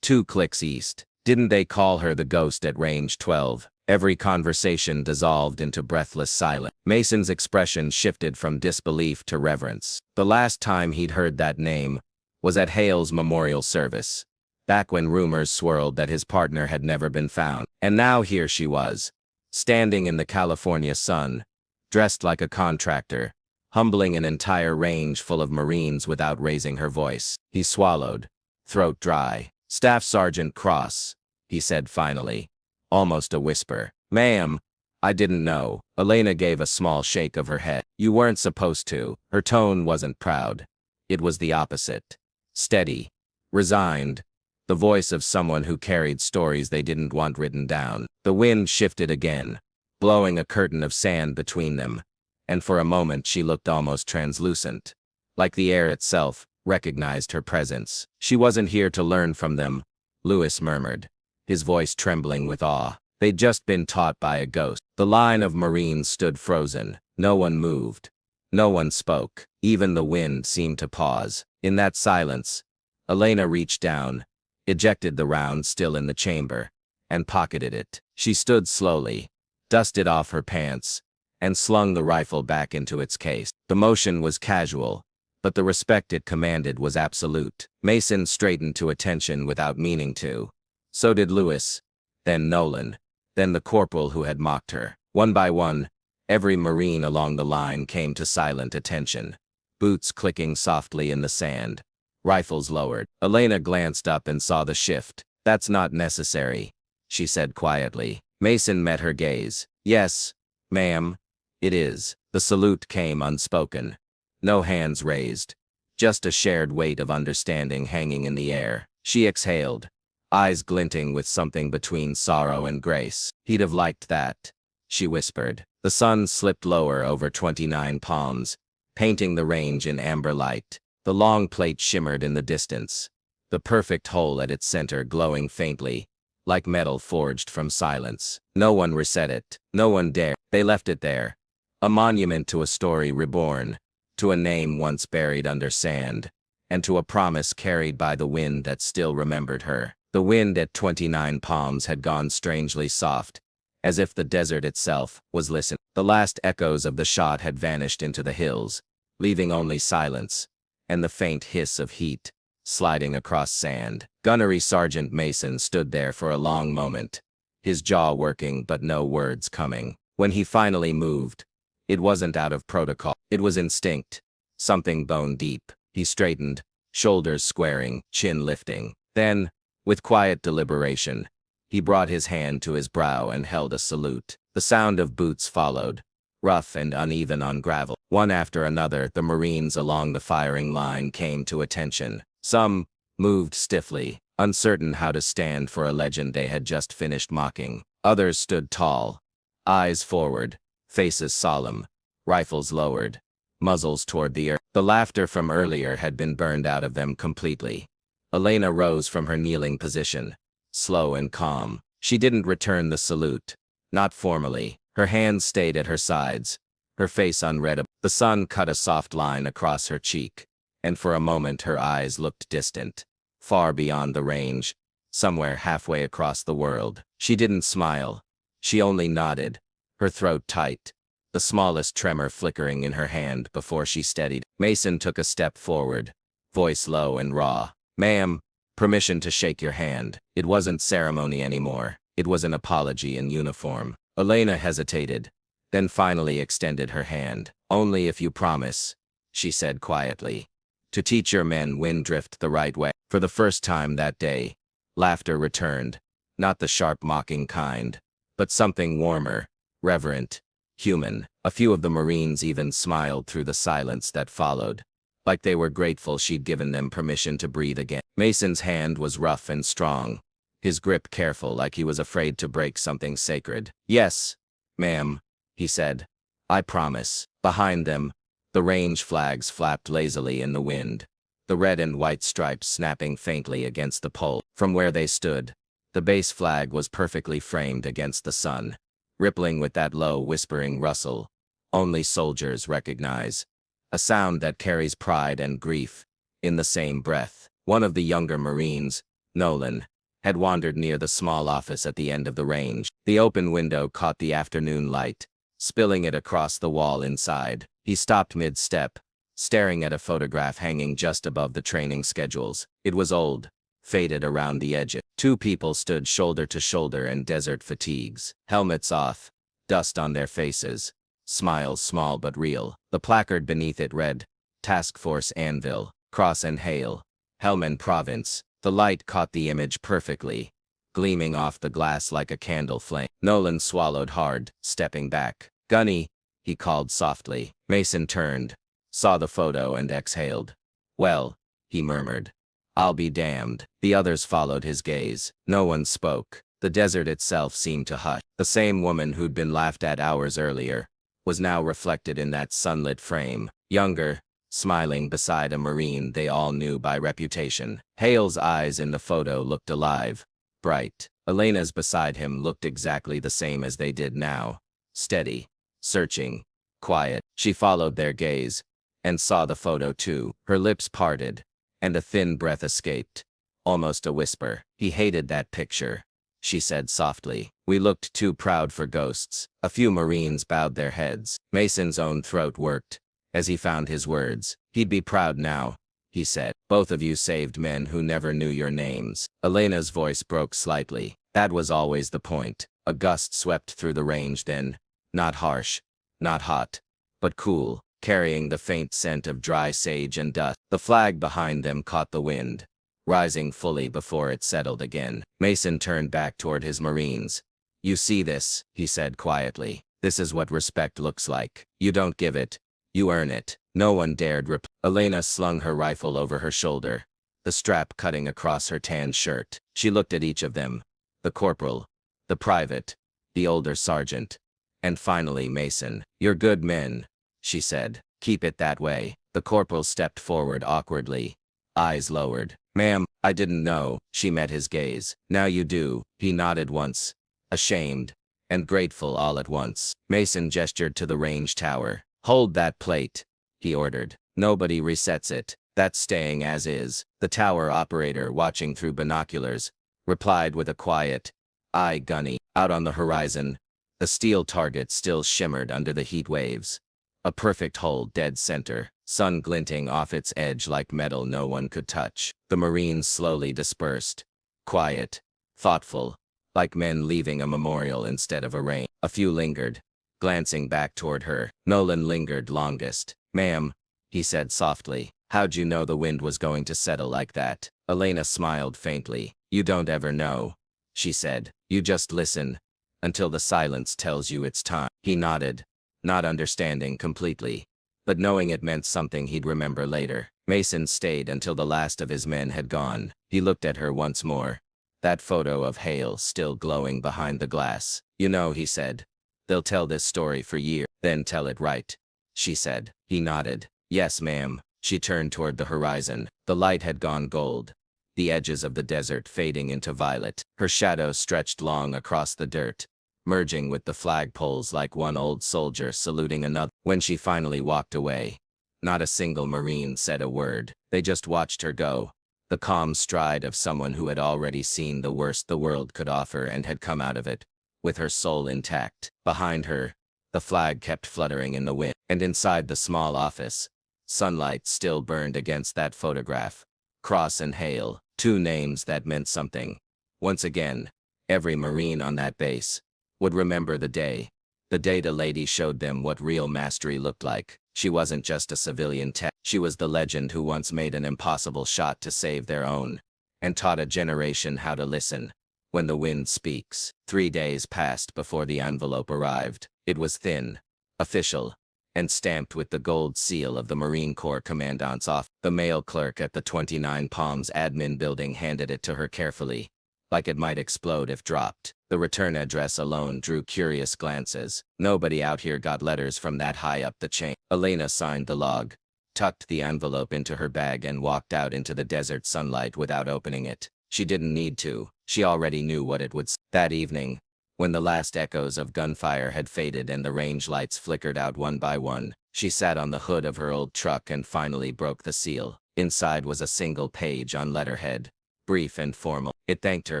2 clicks east." "Didn't they call her the ghost at range 12? Every conversation dissolved into breathless silence. Mason's expression shifted from disbelief to reverence. The last time he'd heard that name was at Hale's memorial service, back when rumors swirled that his partner had never been found. And now here she was, standing in the California sun, dressed like a contractor, humbling an entire range full of Marines without raising her voice. He swallowed, throat dry. "Staff Sergeant Cross," he said finally, almost a whisper. "Ma'am, I didn't know." Elena gave a small shake of her head. "You weren't supposed to." Her tone wasn't proud. It was the opposite. Steady, resigned, the voice of someone who carried stories they didn't want written down. The wind shifted again, blowing a curtain of sand between them, and for a moment she looked almost translucent, like the air itself recognized her presence. "She wasn't here to learn from them," Lewis murmured, his voice trembling with awe. They'd just been taught by a ghost. The line of Marines stood frozen. No one moved. No one spoke. Even the wind seemed to pause. In that silence, Elena reached down, ejected the round still in the chamber, and pocketed it. She stood slowly, dusted off her pants, and slung the rifle back into its case. The motion was casual, but the respect it commanded was absolute. Mason straightened to attention without meaning to. So did Lewis, then Nolan, then the corporal who had mocked her. One by one, every Marine along the line came to silent attention, boots clicking softly in the sand, rifles lowered. Elena glanced up and saw the shift. "That's not necessary," she said quietly. Mason met her gaze. "Yes, ma'am, it is." The salute came unspoken. No hands raised, just a shared weight of understanding hanging in the air. She exhaled, eyes glinting with something between sorrow and grace. "He'd have liked that," she whispered. The sun slipped lower over 29 Palms, painting the range in amber light. The long plate shimmered in the distance, the perfect hole at its center glowing faintly, like metal forged from silence. No one reset it. No one dared. They left it there, a monument to a story reborn, to a name once buried under sand, and to a promise carried by the wind that still remembered her. The wind at 29 Palms had gone strangely soft, as if the desert itself was listening. The last echoes of the shot had vanished into the hills, leaving only silence, and the faint hiss of heat, sliding across sand. Gunnery Sergeant Mason stood there for a long moment, his jaw working but no words coming. When he finally moved, it wasn't out of protocol. It was instinct, something bone deep. He straightened, shoulders squaring, chin lifting. Then, with quiet deliberation, he brought his hand to his brow and held a salute. The sound of boots followed, rough and uneven on gravel. One after another, the Marines along the firing line came to attention. Some moved stiffly, uncertain how to stand for a legend they had just finished mocking. Others stood tall, eyes forward, faces solemn, rifles lowered, muzzles toward the earth. The laughter from earlier had been burned out of them completely. Elena rose from her kneeling position, slow and calm. She didn't return the salute, not formally. Her hands stayed at her sides, her face unreadable. The sun cut a soft line across her cheek, and for a moment her eyes looked distant, far beyond the range, somewhere halfway across the world. She didn't smile. She only nodded, her throat tight, the smallest tremor flickering in her hand before she steadied. Mason took a step forward, voice low and raw. "Ma'am, permission to shake your hand." It wasn't ceremony anymore. It was an apology in uniform. Elena hesitated, then finally extended her hand. "Only if you promise," she said quietly, "to teach your men wind drift the right way." For the first time that day, laughter returned, not the sharp mocking kind, but something warmer, reverent, human. A few of the Marines even smiled through the silence that followed, like they were grateful she'd given them permission to breathe again. Mason's hand was rough and strong, his grip careful like he was afraid to break something sacred. "Yes, ma'am," he said. "I promise." Behind them, the range flags flapped lazily in the wind, the red and white stripes snapping faintly against the pole. From where they stood, the base flag was perfectly framed against the sun, rippling with that low whispering rustle only soldiers recognize, a sound that carries pride and grief in the same breath. One of the younger Marines, Nolan, had wandered near the small office at the end of the range. The open window caught the afternoon light, spilling it across the wall inside. He stopped mid-step, staring at a photograph hanging just above the training schedules. It was old, faded around the edges. Two people stood shoulder to shoulder in desert fatigues, helmets off, dust on their faces, smiles small but real. The placard beneath it read, Task Force Anvil, Cross and Hale, Helmand Province. The light caught the image perfectly, gleaming off the glass like a candle flame. Nolan swallowed hard, stepping back. Gunny, he called softly. Mason turned, saw the photo and exhaled. Well, he murmured. I'll be damned. The others followed his gaze. No one spoke. The desert itself seemed to hush. The same woman who'd been laughed at hours earlier was now reflected in that sunlit frame, younger, smiling beside a Marine they all knew by reputation. Hale's eyes in the photo looked alive, bright. Elena's beside him looked exactly the same as they did now. Steady, searching, quiet. She followed their gaze, and saw the photo too. Her lips parted, and a thin breath escaped, almost a whisper. He hated that picture, she said softly. We looked too proud for ghosts. A few Marines bowed their heads. Mason's own throat worked as he found his words. He'd be proud now, he said. Both of you saved men who never knew your names. Elena's voice broke slightly. That was always the point. A gust swept through the range then, not harsh, not hot, but cool, carrying the faint scent of dry sage and dust. The flag behind them caught the wind, rising fully before it settled again. Mason turned back toward his Marines. You see this, he said quietly. This is what respect looks like. You don't give it, you earn it. No one dared reply. Elena slung her rifle over her shoulder, the strap cutting across her tan shirt. She looked at each of them, the corporal, the private, the older sergeant, and finally Mason. You're good men, she said. Keep it that way. The corporal stepped forward awkwardly, eyes lowered. Ma'am, I didn't know. She met his gaze. Now you do. He nodded once, ashamed and grateful all at once. Mason gestured to the range tower. Hold that plate, he ordered. Nobody resets it. That's staying as is. The tower operator, watching through binoculars, replied with a quiet, Aye, Gunny. Out on the horizon, the steel target still shimmered under the heat waves. A perfect hole dead center, sun glinting off its edge like metal no one could touch. The Marines slowly dispersed, quiet, thoughtful, like men leaving a memorial instead of a rain. A few lingered, glancing back toward her. Nolan lingered longest. Ma'am, he said softly, how'd you know the wind was going to settle like that? Elena smiled faintly. You don't ever know, she said. You just listen, until the silence tells you it's time. He nodded, not understanding completely, but knowing it meant something he'd remember later. Mason stayed until the last of his men had gone. He looked at her once more, that photo of Hale still glowing behind the glass. You know, he said, they'll tell this story for years. Then tell it right, she said. He nodded. Yes, ma'am. She turned toward the horizon. The light had gone gold, the edges of the desert fading into violet. Her shadow stretched long across the dirt, merging with the flagpoles like one old soldier saluting another. When she finally walked away, not a single Marine said a word. They just watched her go, the calm stride of someone who had already seen the worst the world could offer and had come out of it, with her soul intact. Behind her, the flag kept fluttering in the wind, and inside the small office, sunlight still burned against that photograph. Cross and Hale, two names that meant something. Once again, every Marine on that base would remember the day the lady showed them what real mastery looked like. She wasn't just a civilian tech. She was the legend who once made an impossible shot to save their own, and taught a generation how to listen when the wind speaks. 3 days passed before the envelope arrived. It was thin, official, and stamped with the gold seal of the Marine Corps Commandant's office. The mail clerk at the 29 Palms admin building handed it to her carefully, like it might explode if dropped. The return address alone drew curious glances. Nobody out here got letters from that high up the chain. Elena signed the log, tucked the envelope into her bag and walked out into the desert sunlight without opening it. She didn't need to. She already knew what it would say. That evening, when the last echoes of gunfire had faded and the range lights flickered out one by one, she sat on the hood of her old truck and finally broke the seal. Inside was a single page on letterhead, brief and formal. It thanked her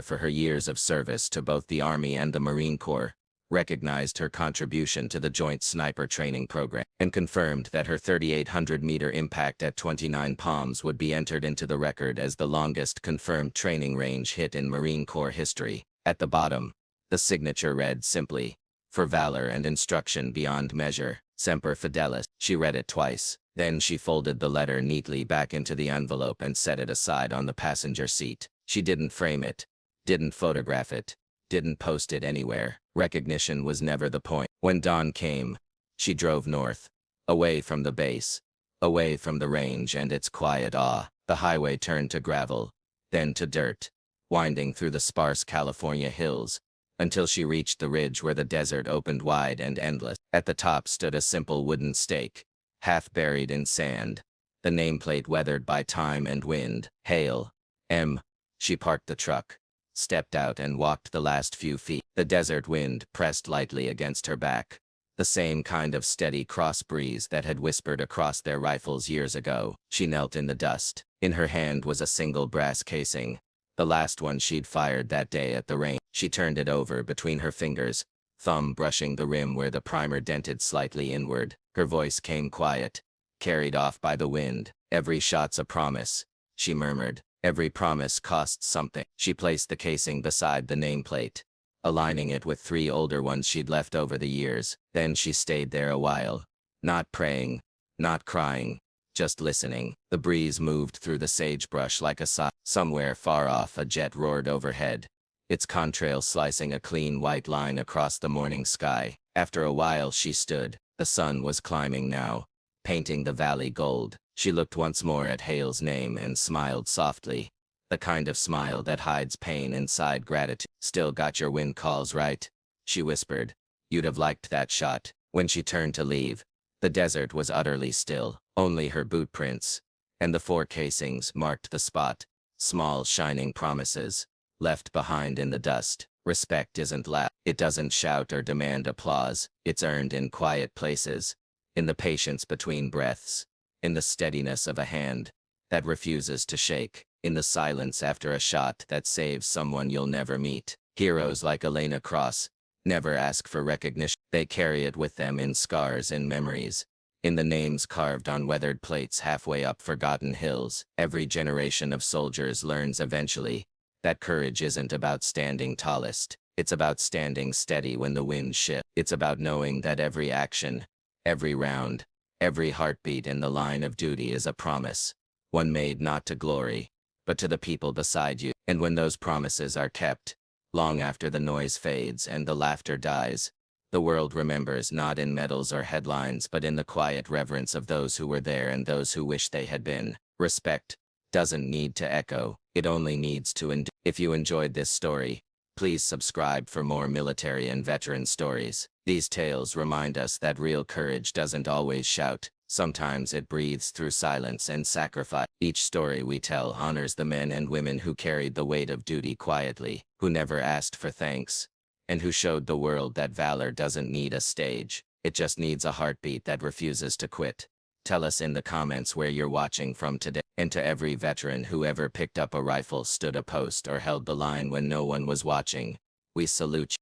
for her years of service to both the Army and the Marine Corps, recognized her contribution to the Joint Sniper Training Program, and confirmed that her 3,800-meter impact at 29 Palms would be entered into the record as the longest confirmed training range hit in Marine Corps history. At the bottom, the signature read simply, "For valor and instruction beyond measure, Semper Fidelis." She read it twice. Then she folded the letter neatly back into the envelope and set it aside on the passenger seat. She didn't frame it, didn't photograph it, didn't post it anywhere. Recognition was never the point. When dawn came, she drove north, away from the base, away from the range and its quiet awe. The highway turned to gravel, then to dirt, winding through the sparse California hills, until she reached the ridge where the desert opened wide and endless. At the top stood a simple wooden stake, half buried in sand, the nameplate weathered by time and wind. "Hail, M." She parked the truck, stepped out and walked the last few feet. The desert wind pressed lightly against her back, the same kind of steady cross breeze that had whispered across their rifles years ago. She knelt in the dust. In her hand was a single brass casing, the last one she'd fired that day at the range. She turned it over between her fingers, thumb brushing the rim where the primer dented slightly inward. Her voice came quiet, carried off by the wind. "Every shot's a promise," she murmured. "Every promise costs something." She placed the casing beside the nameplate, aligning it with 3 older ones she'd left over the years. Then she stayed there a while, not praying, not crying, just listening. The breeze moved through the sagebrush like a sigh. Somewhere far off a jet roared overhead, its contrail slicing a clean white line across the morning sky. After a while she stood. The sun was climbing now, painting the valley gold. She looked once more at Hale's name and smiled softly, the kind of smile that hides pain inside gratitude. "Still got your wind calls right?" she whispered. "You'd have liked that shot." When she turned to leave, the desert was utterly still. Only her boot prints and the 4 casings marked the spot, small shining promises, left behind in the dust. Respect isn't loud. It doesn't shout or demand applause. It's earned in quiet places, in the patience between breaths, in the steadiness of a hand that refuses to shake, in the silence after a shot that saves someone you'll never meet. Heroes like Elena Cross never ask for recognition. They carry it with them in scars and memories, in the names carved on weathered plates halfway up forgotten hills. Every generation of soldiers learns eventually that courage isn't about standing tallest. It's about standing steady when the wind shifts. It's about knowing that every action, every round, every heartbeat in the line of duty is a promise, one made not to glory, but to the people beside you. And when those promises are kept, long after the noise fades and the laughter dies, the world remembers not in medals or headlines but in the quiet reverence of those who were there and those who wish they had been. Respect doesn't need to echo, it only needs to endure. If you enjoyed this story, please subscribe for more military and veteran stories. These tales remind us that real courage doesn't always shout. Sometimes it breathes through silence and sacrifice. Each story we tell honors the men and women who carried the weight of duty quietly, who never asked for thanks, and who showed the world that valor doesn't need a stage. It just needs a heartbeat that refuses to quit. Tell us in the comments where you're watching from today. And to every veteran who ever picked up a rifle, stood a post, or held the line when no one was watching, we salute you.